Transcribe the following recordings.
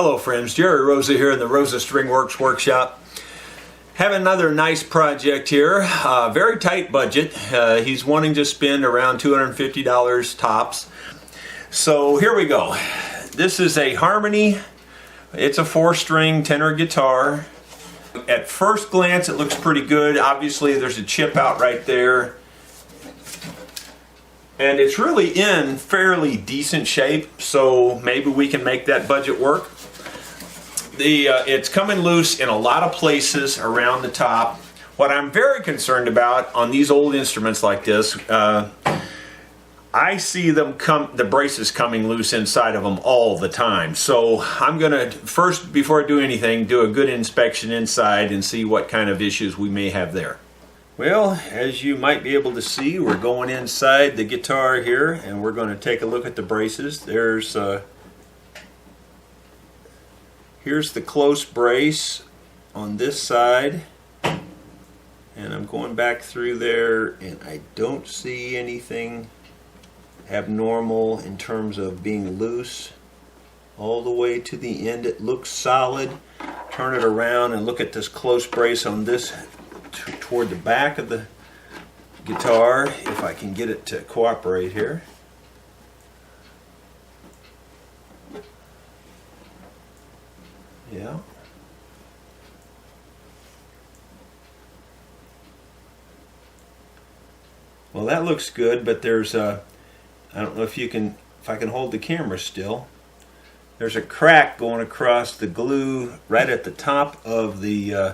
Hello friends, Jerry Rosa here in the Rosa String Works Workshop. Have another nice project here, very tight budget. He's wanting to spend around $250 tops. So here we go. This is a harmony. It's a 4-string tenor guitar. At first glance it looks pretty good. Obviously there's a chip out right there. And it's really in fairly decent shape, so maybe we can make that budget work. It's coming loose in a lot of places around the top. What I'm very concerned about on these old instruments like this, I see them the braces coming loose inside of them all the time. So I'm gonna first, before I do anything, do a good inspection inside and see what kind of issues we may have there. Well, as you might be able to see, we're going inside the guitar here and we're going to take a look at the braces. Here's the close brace on this side, and I'm going back through there and I don't see anything abnormal in terms of being loose. All the way to the end it looks solid. Turn it around and look at this close brace on this toward the back of the guitar, if I can get it to cooperate here. Yeah. Well, that looks good, but there's I don't know if I can hold the camera still. There's a crack going across the glue right at the top of the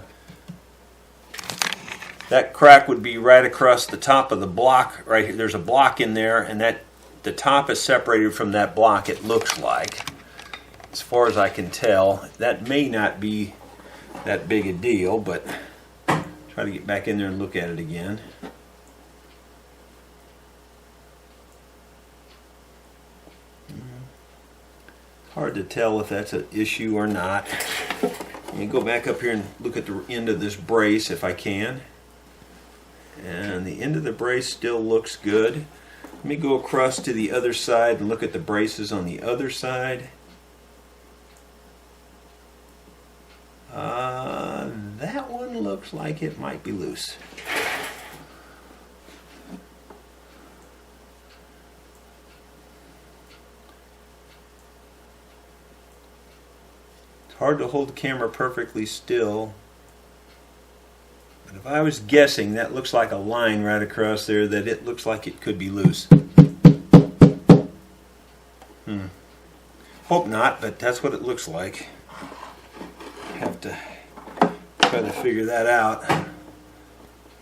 that crack would be right across the top of the block right here. There's a block in there, and the top is separated from that block, it looks like. As far as I can tell, that may not be that big a deal, but try to get back in there and look at it again. Hard to tell if that's an issue or not. Let me go back up here and look at the end of this brace if I can. And the end of the brace still looks good. Let me go across to the other side and look at the braces on the other side. That one looks like it might be loose. It's hard to hold the camera perfectly still. But if I was guessing, that looks like a line right across there that it looks like it could be loose. Hope not, but that's what it looks like. Have to try to figure that out.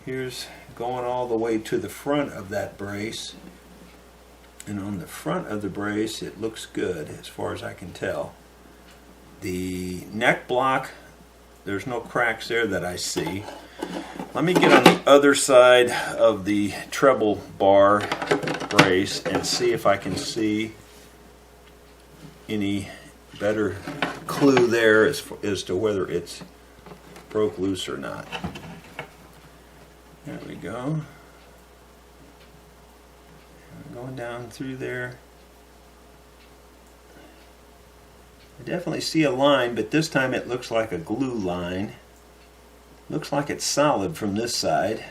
Here's going all the way to the front of that brace. And on the front of the brace, it looks good as far as I can tell. The neck block, there's no cracks there that I see. Let me get on the other side of the treble bar brace and see if I can see any better clue there as to whether it's broke loose or not. There we go. Going down through there. I definitely see a line, but this time it looks like a glue line. Looks like it's solid from this side.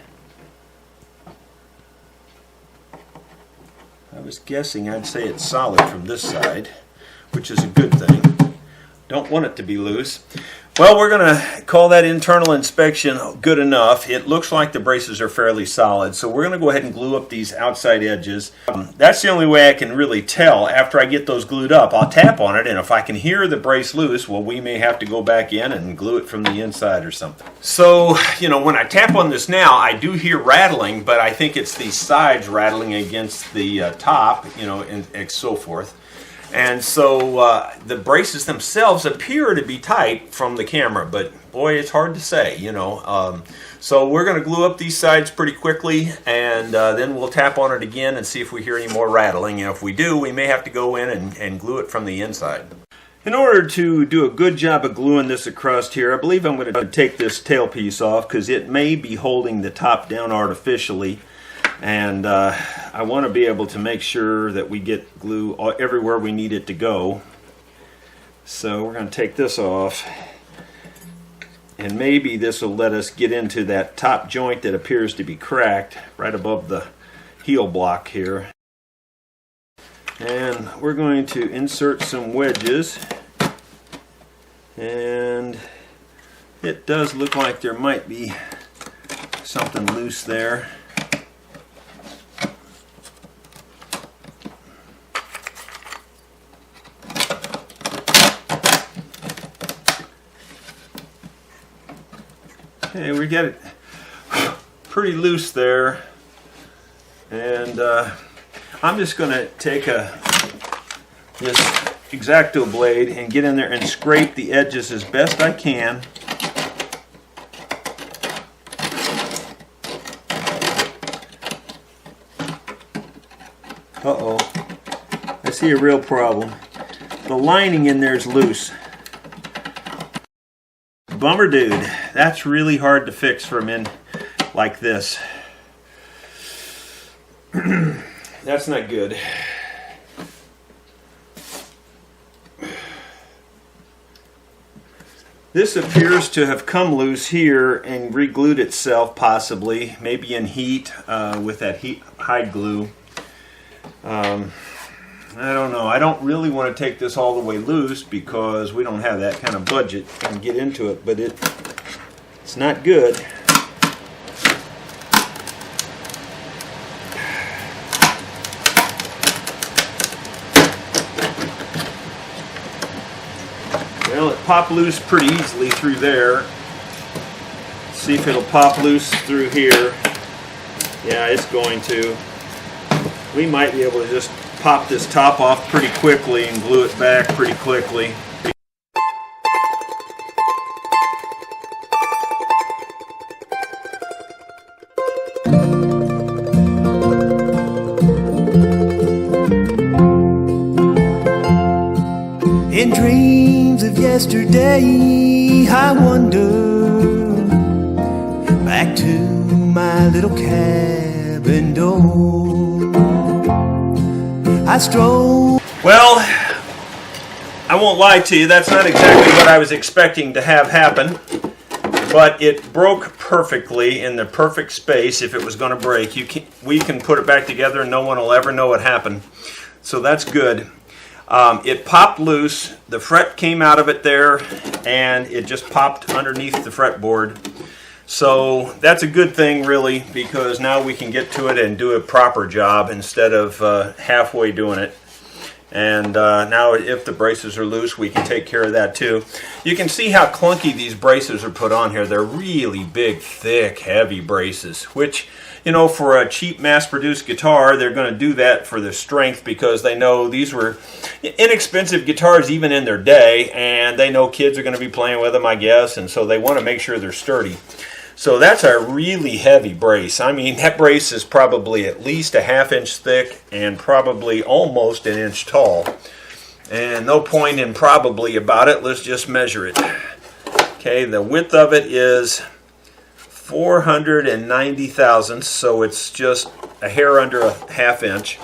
I was guessing I'd say it's solid from this side, which is a good thing. Don't want it to be loose. Well, we're going to call that internal inspection good enough. It looks like the braces are fairly solid, so we're going to go ahead and glue up these outside edges. That's the only way I can really tell. After I get those glued up, I'll tap on it, and if I can hear the brace loose, well, we may have to go back in and glue it from the inside or something. So, when I tap on this now, I do hear rattling, but I think it's the sides rattling against the top, and so forth. And so the braces themselves appear to be tight from the camera, but boy, it's hard to say, So we're going to glue up these sides pretty quickly, and then we'll tap on it again and see if we hear any more rattling. And if we do, we may have to go in and glue it from the inside. In order to do a good job of gluing this across here, I believe I'm going to take this tailpiece off because it may be holding the top down artificially. And I want to be able to make sure that we get glue everywhere we need it to go. So we're going to take this off, and maybe this will let us get into that top joint that appears to be cracked right above the heel block here. And we're going to insert some wedges, and it does look like there might be something loose there. Okay, we get it pretty loose there, and I'm just going to take this X-Acto blade and get in there and scrape the edges as best I can. Uh-oh, I see a real problem. The lining in there is loose. Bummer, dude. That's really hard to fix from in like this. That's not good. This appears to have come loose here and re-glued itself, possibly, maybe in heat with that hide glue. I don't know. I don't really want to take this all the way loose because we don't have that kind of budget and get into it, but it's not good. Well, it popped loose pretty easily through there. Let's see if it'll pop loose through here. Yeah, it's going to. We might be able to just pop this top off pretty quickly and glue it back pretty quickly. In dreams of yesterday, I wander back to my little cabin door. I stroll. Well, I won't lie to you, that's not exactly what I was expecting to have happen, but it broke perfectly in the perfect space. If it was going to break, we can put it back together and no one will ever know what happened. So that's good. It popped loose, the fret came out of it there, and it just popped underneath the fretboard. So that's a good thing, really, because now we can get to it and do a proper job instead of halfway doing it. And now if the braces are loose, we can take care of that too. You can see how clunky these braces are put on here. They're really big, thick, heavy braces, which, you know, for a cheap mass-produced guitar, they're going to do that for the strength because they know these were inexpensive guitars even in their day, and they know kids are going to be playing with them, I guess, and so they want to make sure they're sturdy. So that's a really heavy brace. I mean, that brace is probably at least a ½ inch thick and probably almost an inch tall. And no point in probably about it. Let's just measure it. Okay, the width of it is 490 thousandths, so it's just a hair under a ½ inch.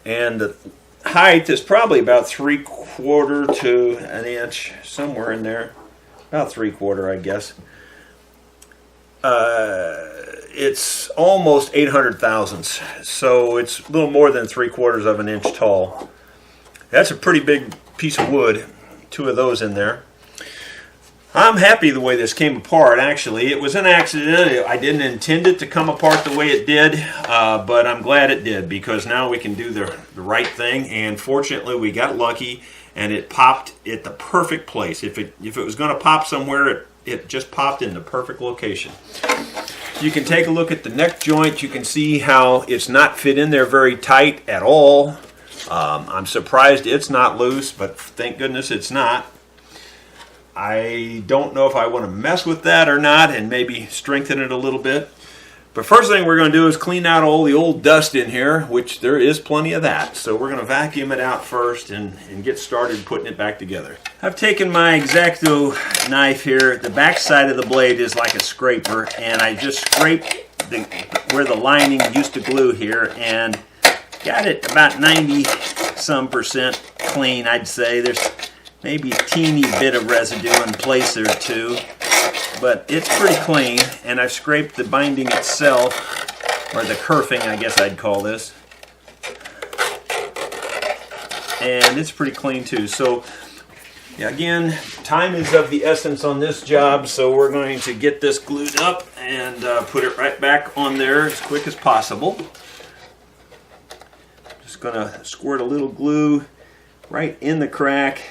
And the height is probably about 3/4 to an inch, somewhere in there. About 3/4, I guess. It's almost 800 thousandths, so it's a little more than 3/4 of an inch tall. That's a pretty big piece of wood, 2 of those in there. I'm happy the way this came apart, actually. It was an accident. I didn't intend it to come apart the way it did, but I'm glad it did because now we can do the right thing, and fortunately we got lucky and it popped at the perfect place. If it was going to pop somewhere, it just popped in the perfect location. You can take a look at the neck joint. You can see how it's not fit in there very tight at all. I'm surprised it's not loose, but thank goodness it's not. I don't know if I want to mess with that or not and maybe strengthen it a little bit. But first thing we're going to do is clean out all the old dust in here, which there is plenty of that. So we're going to vacuum it out first and get started putting it back together. I've taken my X-Acto knife here. The back side of the blade is like a scraper, and I just scraped where the lining used to glue here and got it about 90 some percent clean, I'd say. There's maybe a teeny bit of residue in place or two, but it's pretty clean. And I've scraped the binding itself, or the kerfing, I guess I'd call this. And it's pretty clean too. So yeah, again, time is of the essence on this job, so we're going to get this glued up and put it right back on there as quick as possible. Just going to squirt a little glue right in the crack,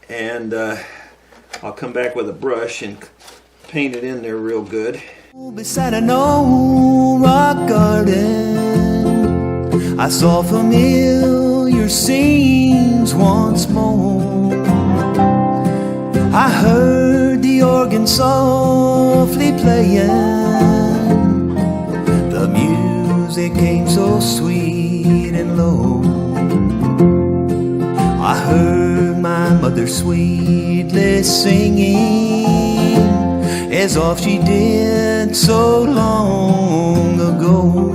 and I'll come back with a brush and paint it in there real good. Beside an old rock garden, I saw familiar scenes once more. I heard the organ softly playing. The music came so sweet and low. I heard my mother sweetly singing, as oft she did so long ago.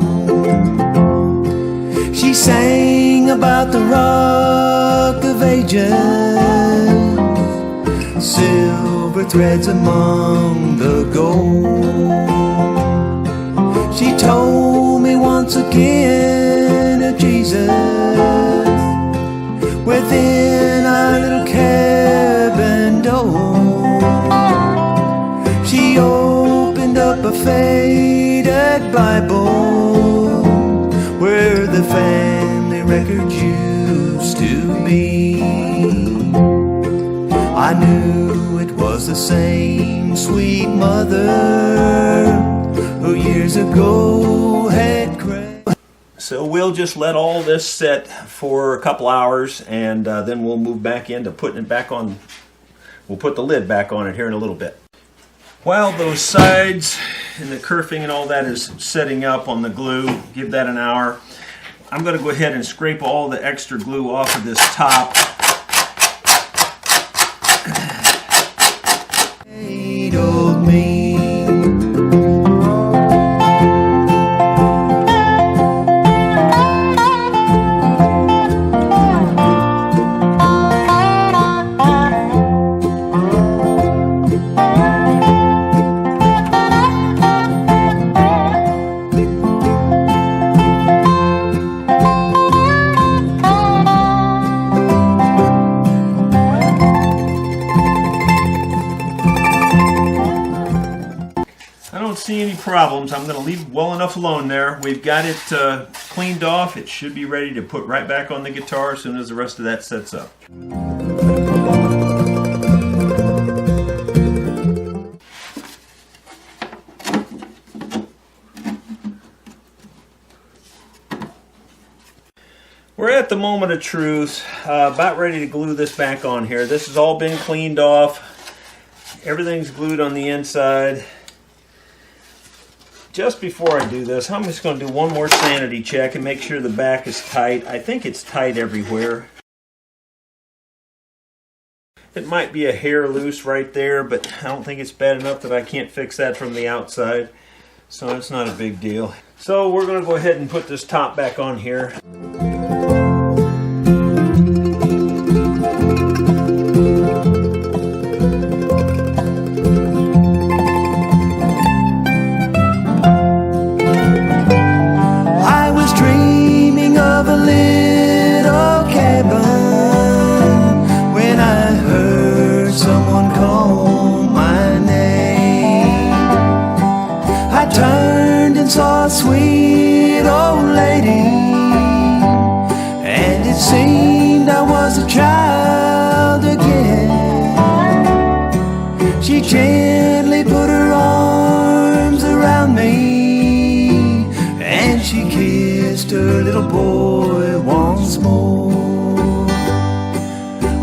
She sang about the Rock of Ages, silver threads among the gold. She told me once again of Jesus within our little cabin door. She opened up a faded Bible where the family records used to be. I knew it was the same sweet mother who years ago had cried. So we'll just let all this set for a couple hours, and then we'll move back into putting it back on. We'll put the lid back on it here in a little bit. While those sides and the kerfing and all that is setting up on the glue, give that an hour. I'm going to go ahead and scrape all the extra glue off of this top. Told me see any problems. I'm going to leave it well enough alone there. We've got it cleaned off. It should be ready to put right back on the guitar as soon as the rest of that sets up. We're at the moment of truth, about ready to glue this back on here. This has all been cleaned off. Everything's glued on the inside. Just before I do this, I'm just going to do one more sanity check and make sure the back is tight. I think it's tight everywhere. It might be a hair loose right there, but I don't think it's bad enough that I can't fix that from the outside. So it's not a big deal. So we're going to go ahead and put this top back on here. Saw a sweet old lady, and it seemed I was a child again. She gently put her arms around me, and she kissed her little boy once more.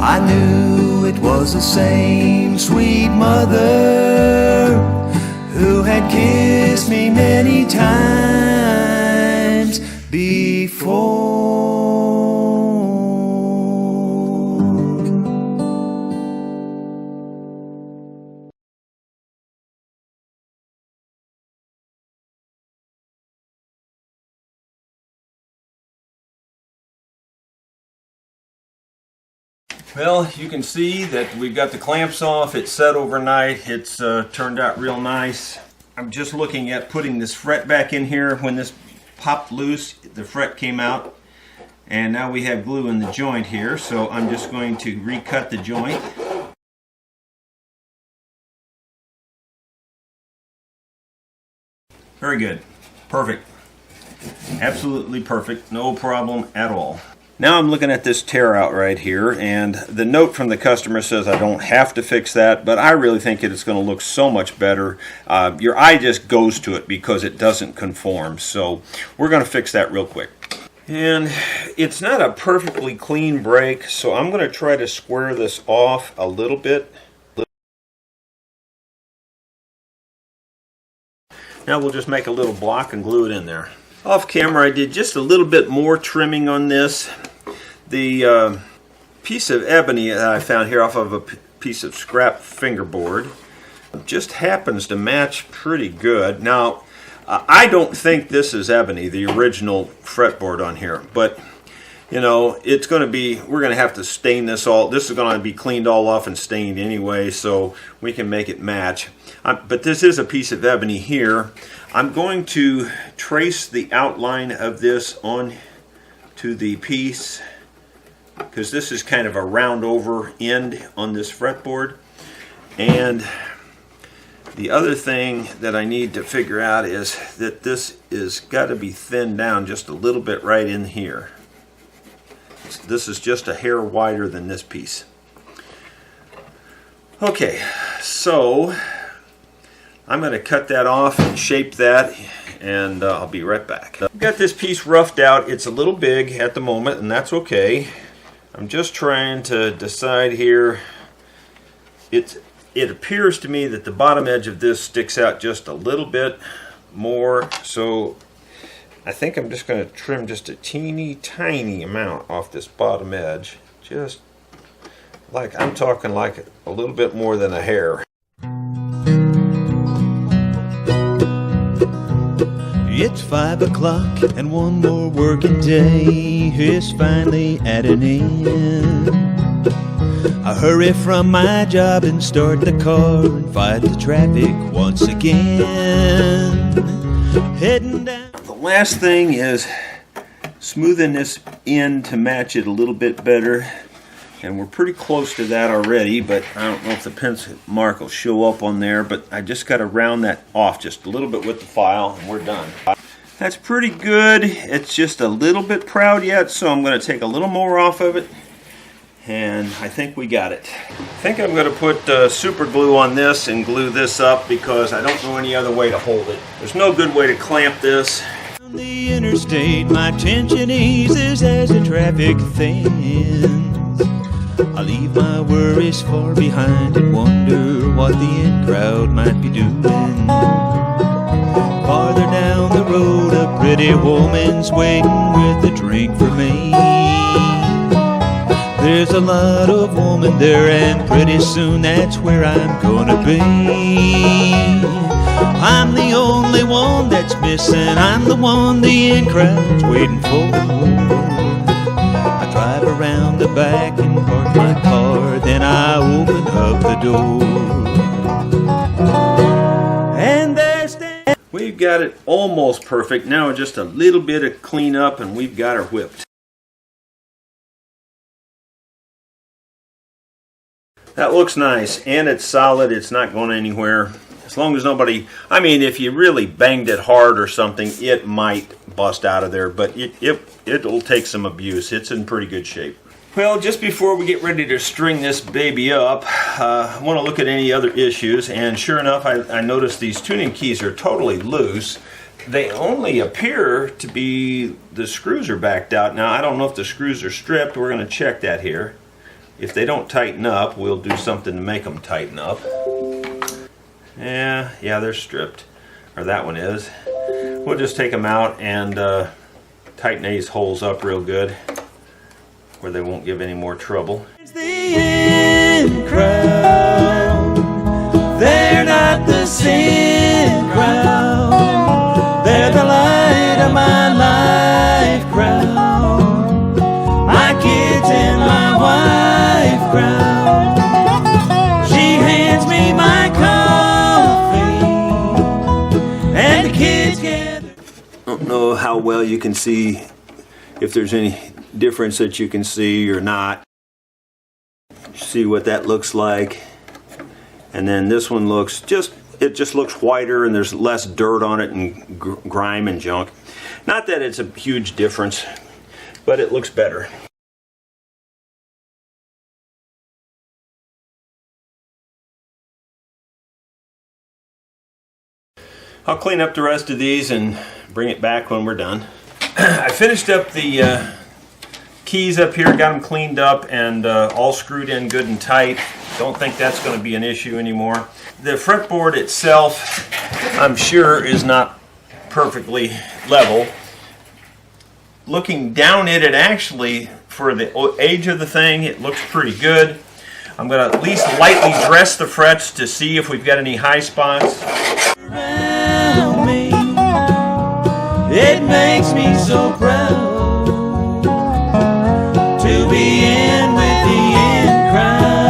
I knew it was the same sweet mother who had kissed me many times before. Well, you can see that we've got the clamps off. It's set overnight. It's turned out real nice. I'm just looking at putting this fret back in here. When this popped loose, the fret came out, and now we have glue in the joint here, so I'm just going to recut the joint. Very good. Perfect. Absolutely perfect. No problem at all. Now I'm looking at this tear out right here, and the note from the customer says I don't have to fix that, but I really think it's going to look so much better. Your eye just goes to it because it doesn't conform, so we're going to fix that real quick. And it's not a perfectly clean break, so I'm going to try to square this off a little bit. Now we'll just make a little block and glue it in there. Off camera I did just a little bit more trimming on this. The piece of ebony that I found here off of a piece of scrap fingerboard just happens to match pretty good. Now I don't think this is ebony, the original fretboard on here, but you know, it's going to be, we're going to have to stain this all. This is going to be cleaned all off and stained anyway, so we can make it match. But this is a piece of ebony here. I'm going to trace the outline of this on to the piece, because this is kind of a round over end on this fretboard. And the other thing that I need to figure out is that this is got to be thinned down just a little bit right in here. This is just a hair wider than this piece. Okay, so I'm going to cut that off and shape that, and I'll be right back. I've got this piece roughed out. It's a little big at the moment, and that's okay. I'm just trying to decide here. It appears to me that the bottom edge of this sticks out just a little bit more, so I think I'm just going to trim just a teeny tiny amount off this bottom edge. Just like, I'm talking like a little bit more than a hair. It's 5 o'clock and one more working day is finally at an end. I hurry from my job and start the car and fight the traffic once again. Heading down. The last thing is smoothing this in to match it a little bit better, and we're pretty close to that already, but I don't know if the pencil mark will show up on there, but I just got to round that off just a little bit with the file and we're done. That's pretty good. It's just a little bit proud yet, so I'm going to take a little more off of it, and I think we got it. I think I'm going to put super glue on this and glue this up because I don't know any other way to hold it. There's no good way to clamp this. On the interstate, my tension eases as the traffic thins. I leave my worries far behind and wonder what the in crowd might be doing. Farther down the road, a pretty woman's waiting with a drink for me. There's a lot of women there, and pretty soon that's where I'm gonna be. I'm the only one that's missing. I'm the one the in crowd's waiting for. I drive around the back and park my car, then I open up the door. And there stands. We've got it almost perfect. Now just a little bit of cleanup and we've got her whipped. That looks nice, and it's solid. It's not going anywhere. As long as nobody, I mean, if you really banged it hard or something, it might bust out of there, but it'll take some abuse. It's in pretty good shape. Well, just before we get ready to string this baby up, I want to look at any other issues, and sure enough, I noticed these tuning keys are totally loose. They only appear to be, the screws are backed out. Now, I don't know if the screws are stripped. We're going to check that here. If they don't tighten up, we'll do something to make them tighten up. Yeah, they're stripped. Or that one is. We'll just take them out and tighten these holes up real good where they won't give any more trouble. It's the in crowd. They're not the sin crowd. They're the light of my life crowd. My kids and my wife how well you can see, if there's any difference that you can see or not. See what that looks like. And then this one looks it just looks whiter, and there's less dirt on it and grime and junk. Not that it's a huge difference, but it looks better. I'll clean up the rest of these and bring it back when we're done. I finished up the keys up here, got them cleaned up and all screwed in good and tight. Don't think that's going to be an issue anymore. The fretboard itself, I'm sure, is not perfectly level. Looking down at it, actually, for the age of the thing, it looks pretty good. I'm going to at least lightly dress the frets to see if we've got any high spots. It makes me so proud to be in with the in crowd.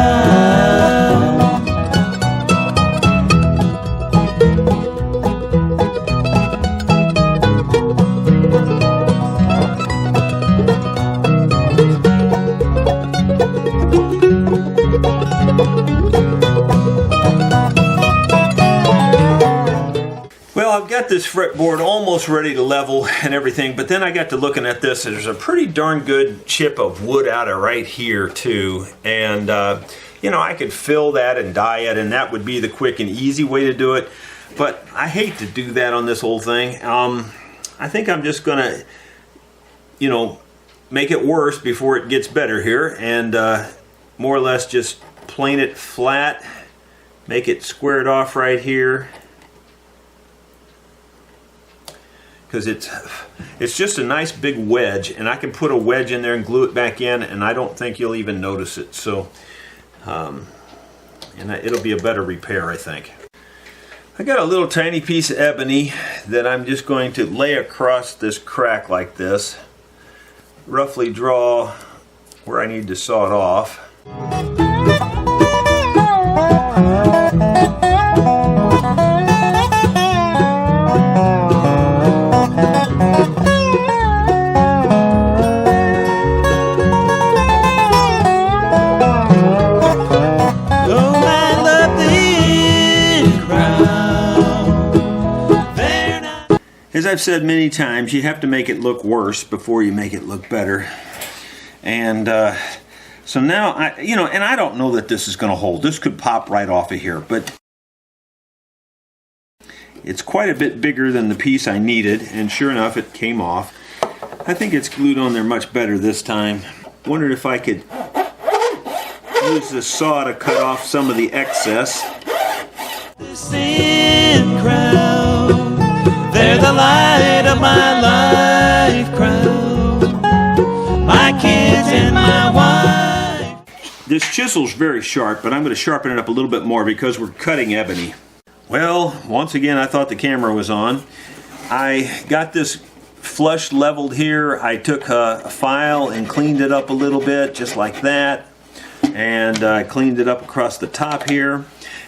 Well, I've got this fretboard almost ready to level and everything, but then I got to looking at this, and there's a pretty darn good chip of wood out of right here too, and you know, I could fill that and dye it, and that would be the quick and easy way to do it, but I hate to do that on this whole thing. I think I'm just gonna, you know, make it worse before it gets better here, and more or less just plane it flat, make it squared off right here. Because it's just a nice big wedge, and I can put a wedge in there and glue it back in, and I don't think you'll even notice it. So, it'll be a better repair, I think. I got a little tiny piece of ebony that I'm just going to lay across this crack like this. Roughly draw where I need to saw it off. As I've said many times, you have to make it look worse before you make it look better. And so now, and I don't know that this is going to hold. This could pop right off of here, but it's quite a bit bigger than the piece I needed, and sure enough, it came off. I think it's glued on there much better this time. Wondered if I could use the saw to cut off some of the excess. They're the light of my life crowd, my kids and my wife. This chisel's very sharp, but I'm going to sharpen it up a little bit more because we're cutting ebony. Well, once again, I thought the camera was on. I got this flush leveled here. I took a file and cleaned it up a little bit, just like that. And I cleaned it up across the top here.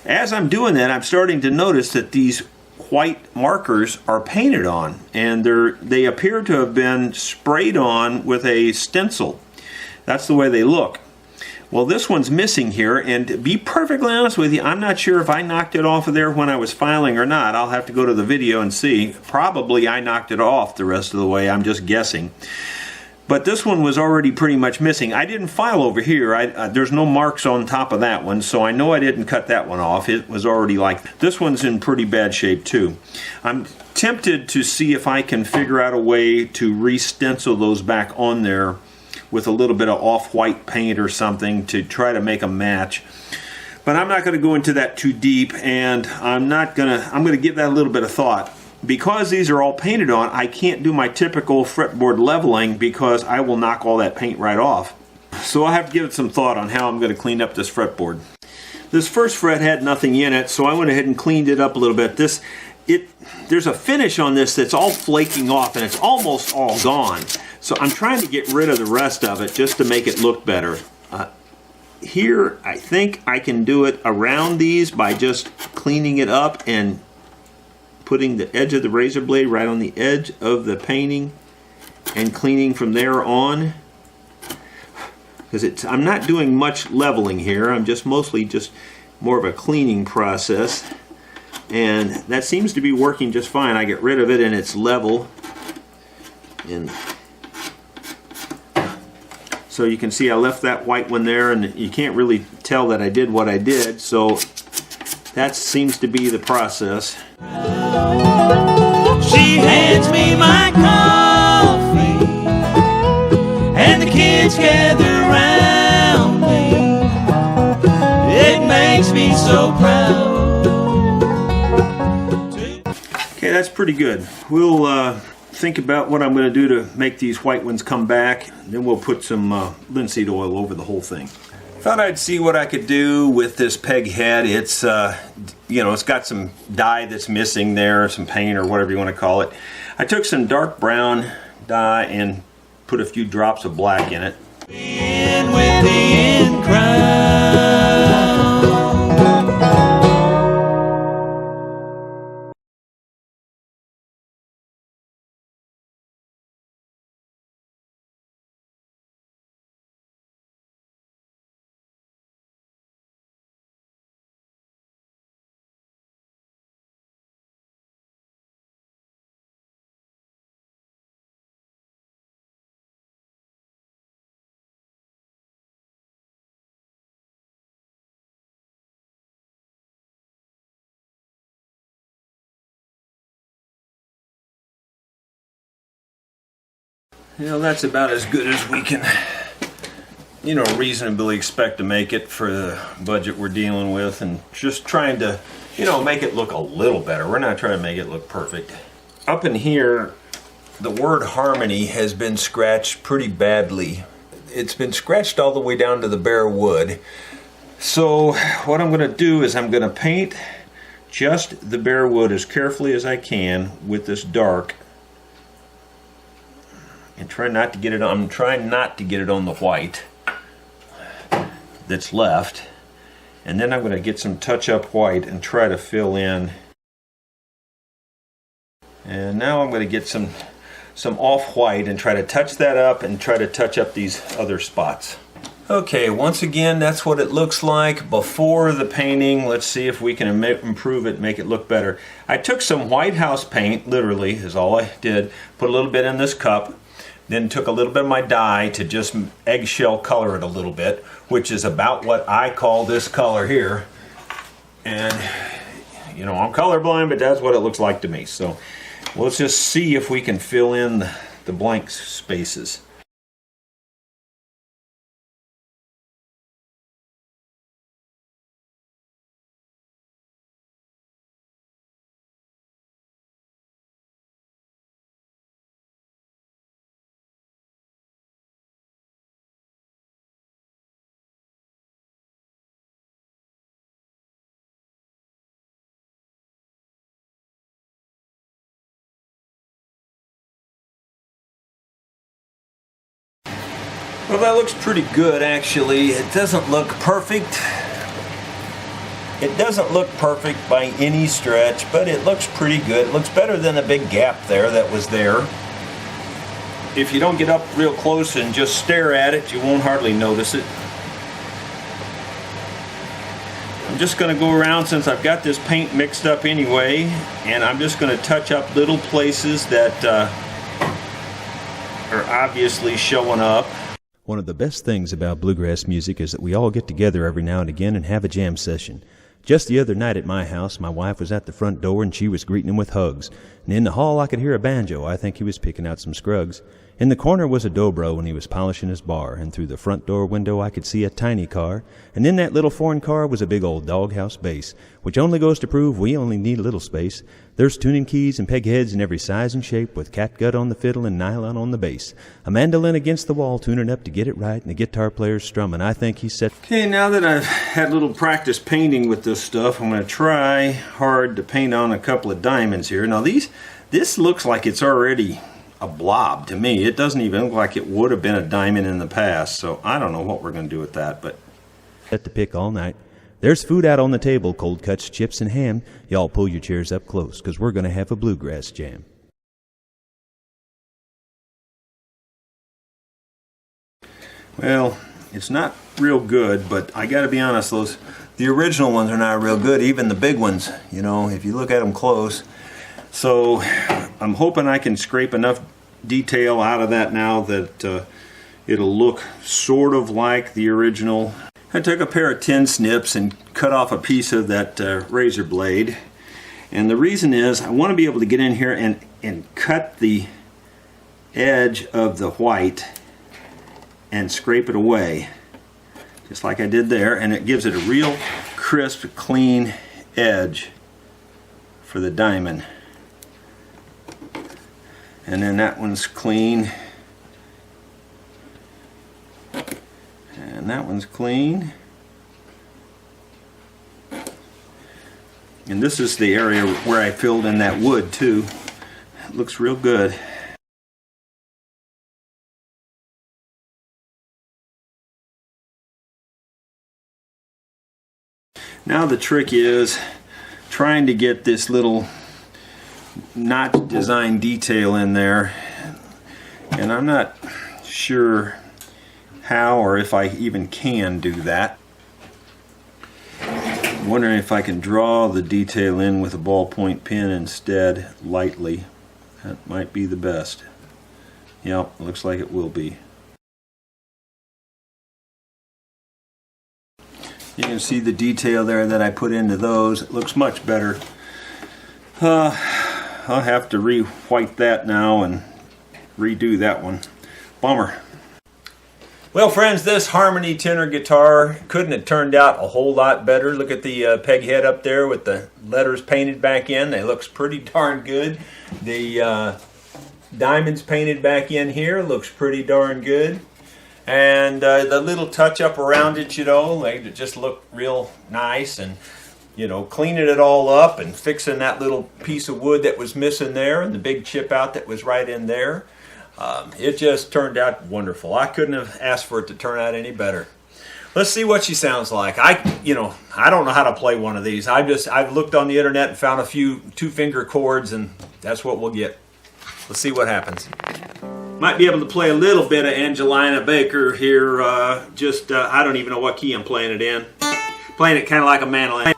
As I'm doing that, I'm starting to notice that these white markers are painted on, and they appear to have been sprayed on with a stencil. That's the way they look. Well, this one's missing here, and to be perfectly honest with you, I'm not sure if I knocked it off of there when I was filing or not. I'll have to go to the video and see. Probably I knocked it off the rest of the way. I'm just guessing. But this one was already pretty much missing. I didn't file over here. There's no marks on top of that one, so I know I didn't cut that one off. It was already like that. This one's in pretty bad shape too. I'm tempted to see if I can figure out a way to re-stencil those back on there with a little bit of off-white paint or something to try to make a match. But I'm not going to go into that too deep, and I'm going to give that a little bit of thought. Because these are all painted on, I can't do my typical fretboard leveling because I will knock all that paint right off. So I'll have to give it some thought on how I'm going to clean up this fretboard. This first fret had nothing in it, so I went ahead and cleaned it up a little bit. There's a finish on this that's all flaking off, and it's almost all gone. So I'm trying to get rid of the rest of it just to make it look better. Here, I think I can do it around these by just cleaning it up and putting the edge of the razor blade right on the edge of the painting and cleaning from there on. Because I'm not doing much leveling here. I'm just mostly just more of a cleaning process. And that seems to be working just fine. I get rid of it and it's level. And so you can see I left that white one there, and you can't really tell that I did what I did. So that seems to be the process. She hands me my coffee, and the kids gather around me. It makes me so proud. Okay, that's pretty good. We'll think about what I'm going to do to make these white ones come back. Then we'll put some linseed oil over the whole thing. Thought I'd see what I could do with this peg head. It's it's got some dye that's missing there, some paint or whatever you want to call it. I took some dark brown dye and put a few drops of black in it. In with the in crowd. That's about as good as we can, reasonably expect to make it for the budget we're dealing with, and just trying to, make it look a little better. We're not trying to make it look perfect. Up in here, the word harmony has been scratched pretty badly. It's been scratched all the way down to the bare wood. So what I'm going to do is I'm going to paint just the bare wood as carefully as I can with this dark. And try not to get it on. I'm trying not to get it on the white that's left. And then I'm going to get some touch-up white and try to fill in. And now I'm going to get some off-white and try to touch that up and try to touch up these other spots. Okay, once again, that's what it looks like before the painting. Let's see if we can improve it, make it look better. I took some White House paint, literally, is all I did. Put a little bit in this cup. Then took a little bit of my dye to just eggshell color it a little bit, which is about what I call this color here. And, I'm colorblind, but that's what it looks like to me. So let's just see if we can fill in the blank spaces. Well, that looks pretty good, actually. It doesn't look perfect. It doesn't look perfect by any stretch, but it looks pretty good. It looks better than the big gap there that was there. If you don't get up real close and just stare at it, you won't hardly notice it. I'm just going to go around, since I've got this paint mixed up anyway, and I'm just going to touch up little places that are obviously showing up. One of the best things about bluegrass music is that we all get together every now and again and have a jam session. Just the other night at my house, my wife was at the front door and she was greeting him with hugs. And in the hall I could hear a banjo. I think he was picking out some scruggs. In the corner was a dobro and he was polishing his bar. And through the front door window I could see a tiny car. And in that little foreign car was a big old doghouse bass, which only goes to prove we only need a little space. There's tuning keys and pegheads in every size and shape, with catgut on the fiddle and nylon on the bass. A mandolin against the wall tuning up to get it right, and the guitar player's strumming. I think he's set. Okay, now that I've had a little practice painting with this stuff, I'm going to try hard to paint on a couple of diamonds here. Now this looks like it's already a blob to me. It doesn't even look like it would have been a diamond in the past, so I don't know what we're going to do with that. But Set to pick all night. There's food out on the table, cold cuts, chips, and ham. Y'all pull your chairs up close, 'cause we're going to have a bluegrass jam. Well, it's not real good, but I got to be honest, the original ones are not real good, even the big ones, you know, if you look at them close. So I'm hoping I can scrape enough detail out of that now that it'll look sort of like the original. I took a pair of tin snips and cut off a piece of that razor blade. And the reason is I want to be able to get in here and cut the edge of the white and scrape it away, just like I did there, and it gives it a real crisp, clean edge for the diamond. And then that one's clean, and that one's clean, and this is the area where I filled in that wood too. It looks real good. Now the trick is trying to get this little notch design detail in there, and I'm not sure how or if I even can do that. I'm wondering if I can draw the detail in with a ballpoint pen instead, lightly. That might be the best. Yep, looks like it will be. You can see the detail there that I put into those. It looks much better. I'll have to re-white that now and redo that one. Bummer. Well, friends, this harmony tenor guitar couldn't have turned out a whole lot better. Look at the peg head up there with the letters painted back in. They looks pretty darn good. The diamonds painted back in here looks pretty darn good. And the little touch up around it, you know, they just look real nice, and you know, cleaning it all up and fixing that little piece of wood that was missing there and the big chip out that was right in there. It just turned out wonderful. I couldn't have asked for it to turn out any better. Let's see what she sounds like. I don't know how to play one of these. I've looked on the internet and found a few 2-finger chords, and that's what we'll get. Let's see what happens. Might be able to play a little bit of Angelina Baker here. I don't even know what key I'm playing it in. Playing it kind of like a mandolin.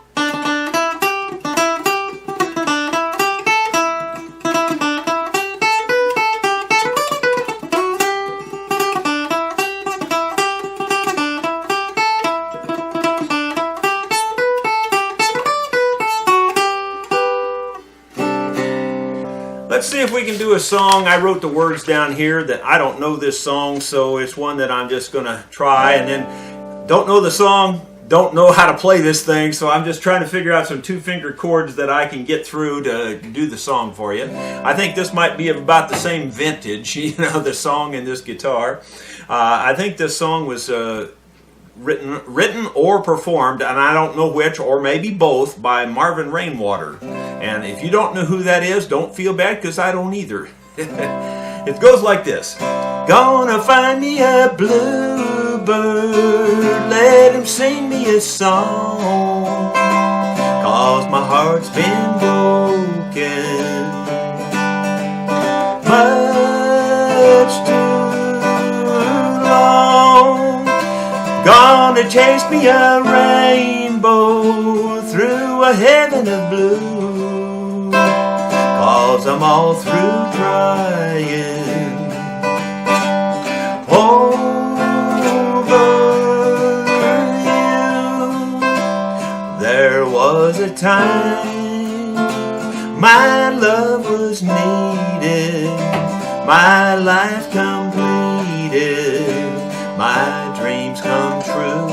Let's see if we can do a song. I wrote the words down here that I don't know this song, so it's one that I'm just going to try, and then don't know the song, don't know how to play this thing, so I'm just trying to figure out some 2-finger chords that I can get through to do the song for you. I think this might be of about the same vintage, you know, the song and this guitar. I think this song was written or performed, and I don't know which, or maybe both, by Marvin Rainwater. And if you don't know who that is, don't feel bad, because I don't either. It goes like this. Gonna find me a bluebird, let him sing me a song, 'cause my heart's been broken much too long. Gonna chase me a rainbow through a heaven of blue, 'cause I'm all through trying over you. There was a time my love was needed, my life completed, my dreams come true.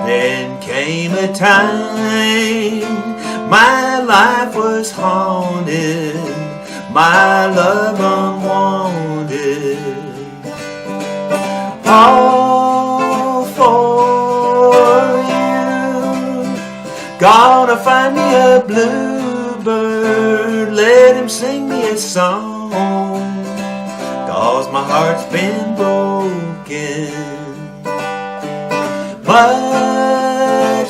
Then came a time my life was haunted, my love unwanted, all for you. Gonna find me a bluebird, let him sing me a song, 'cause my heart's been broken much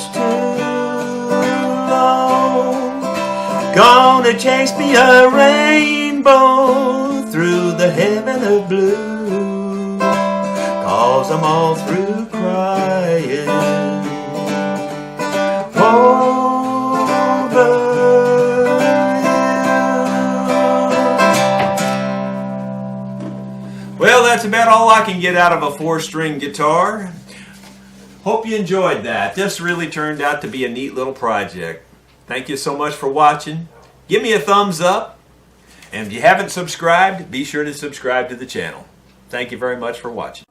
they chased me a rainbow through the heaven of blue, 'cause I'm all through crying over you. Well, that's about all I can get out of a 4-string guitar. Hope you enjoyed that. This really turned out to be a neat little project. Thank you so much for watching. Give me a thumbs up. And if you haven't subscribed, be sure to subscribe to the channel. Thank you very much for watching.